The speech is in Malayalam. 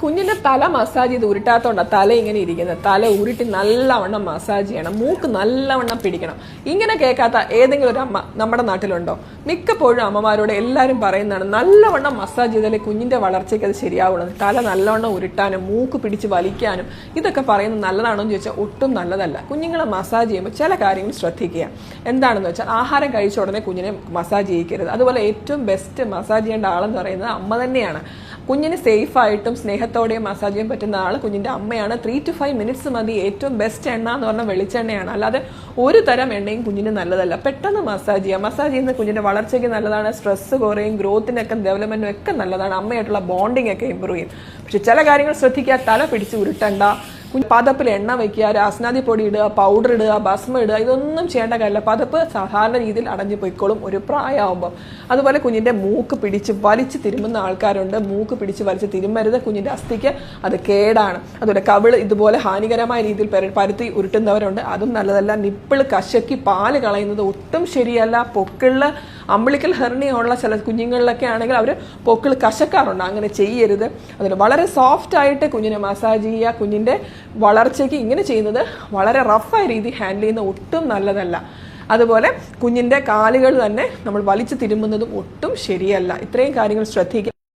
കുഞ്ഞിന്റെ തല മസാജ് ചെയ്ത് ഉരുട്ടാത്തോണ്ടാണ് തല ഇങ്ങനെ ഇരിക്കുന്നത്. തല ഉരുട്ടി നല്ലവണ്ണം മസാജ് ചെയ്യണം, മൂക്ക് നല്ലവണ്ണം പിടിക്കണം. ഇങ്ങനെ കേൾക്കാത്ത ഏതെങ്കിലും ഒരു അമ്മ നമ്മുടെ നാട്ടിലുണ്ടോ? മിക്കപ്പോഴും അമ്മമാരോട് എല്ലാവരും പറയുന്നതാണ് നല്ലവണ്ണം മസാജ് ചെയ്താലേ കുഞ്ഞിന്റെ വളർച്ചയ്ക്ക് അത് ശരിയാവുള്ളൂ. തല നല്ലവണ്ണം ഉരുട്ടാനും മൂക്ക് പിടിച്ച് വലിക്കാനും ഇതൊക്കെ പറയുന്നത് നല്ലതാണോ എന്ന് ചോദിച്ചാൽ ഒട്ടും നല്ലതല്ല. കുഞ്ഞുങ്ങളെ മസാജ് ചെയ്യുമ്പോൾ ചില കാര്യങ്ങൾ ശ്രദ്ധിക്കുക. എന്താണെന്ന് വെച്ചാൽ ആഹാരം കഴിച്ച ഉടനെ കുഞ്ഞിനെ മസാജ് ചെയ്യിക്കരുത്. അതുപോലെ ഏറ്റവും ബെസ്റ്റ് മസാജ് ചെയ്യേണ്ട ആളെന്ന് പറയുന്നത് അമ്മ തന്നെയാണ്. കുഞ്ഞിന് സേഫായിട്ടും സ്നേഹത്തോടെയും മസാജ് ചെയ്യാൻ പറ്റുന്ന ആൾ കുഞ്ഞിന്റെ അമ്മയാണ്. 3 to 5 minutes മതി. ഏറ്റവും ബെസ്റ്റ് എണ്ണ എന്ന് പറഞ്ഞാൽ വെളിച്ചെണ്ണയാണ്. അല്ലാതെ ഒരു തരം എണ്ണയും കുഞ്ഞിന് നല്ലതല്ല. പെട്ടെന്ന് മസാജ് ചെയ്യുക. മസാജ് ചെയ്യുന്ന കുഞ്ഞിന്റെ വളർച്ചയ്ക്ക് നല്ലതാണ്, സ്ട്രെസ് കുറയും, ഗ്രോത്തിനൊക്കെ ഡെവലപ്മെന്റും ഒക്കെ നല്ലതാണ്, അമ്മയായിട്ടുള്ള ബോണ്ടിങ് ഒക്കെ ഇമ്പ്രൂവ് ചെയ്യും. പക്ഷെ ചില കാര്യങ്ങൾ ശ്രദ്ധിക്കുക. തല പിടിച്ച് ഉരുട്ടണ്ട, പതപ്പിൽ എണ്ണ വെക്കുക, രാസ്നാദി പൊടി ഇടുക, പൗഡർ ഇടുക, ഭസ്മം ഇടുക, ഇതൊന്നും ചെയ്യേണ്ട കാര്യമില്ല. പതപ്പ് സാധാരണ രീതിയിൽ അടഞ്ഞു പോയിക്കോളും ഒരു പ്രായമാകുമ്പോൾ. അതുപോലെ കുഞ്ഞിന്റെ മൂക്ക് പിടിച്ച് വലിച്ച് തിരുമുന്ന ആൾക്കാരുണ്ട്. മൂക്ക് പിടിച്ച് വലിച്ച് തിരുമരുത്, കുഞ്ഞിന്റെ അസ്ഥിക്ക് അത് കേടാണ്. അതുപോലെ കവിള് ഇതുപോലെ ഹാനികരമായ രീതിയിൽ പരുത്തി ഉരുട്ടുന്നവരുണ്ട്, അതും നല്ലതല്ല. നിപ്പിള് കശക്കി പാല് കളയുന്നത് ഒട്ടും ശരിയല്ല. പൊക്കിളില് അംബിളിക്കൽ ഹെർണിയ ഉള്ള ചില കുഞ്ഞുങ്ങളിലൊക്കെ ആണെങ്കിൽ അവർ പൊക്കിൾ കശക്കാറുണ്ട്, അങ്ങനെ ചെയ്യരുത്. അതിന് വളരെ സോഫ്റ്റ് ആയിട്ട് കുഞ്ഞിനെ മസാജ് ചെയ്യുക. കുഞ്ഞിന്റെ വളർച്ചയ്ക്ക് ഇങ്ങനെ ചെയ്യുന്നത് വളരെ റഫായ രീതി ഹാൻഡിൽ ചെയ്യുന്ന ഒട്ടും നല്ലതല്ല. അതുപോലെ കുഞ്ഞിന്റെ കാലുകൾ തന്നെ നമ്മൾ വലിച്ചു തിരുമുന്നതും ഒട്ടും ശരിയല്ല. ഇത്രയും കാര്യങ്ങൾ ശ്രദ്ധിക്കുക.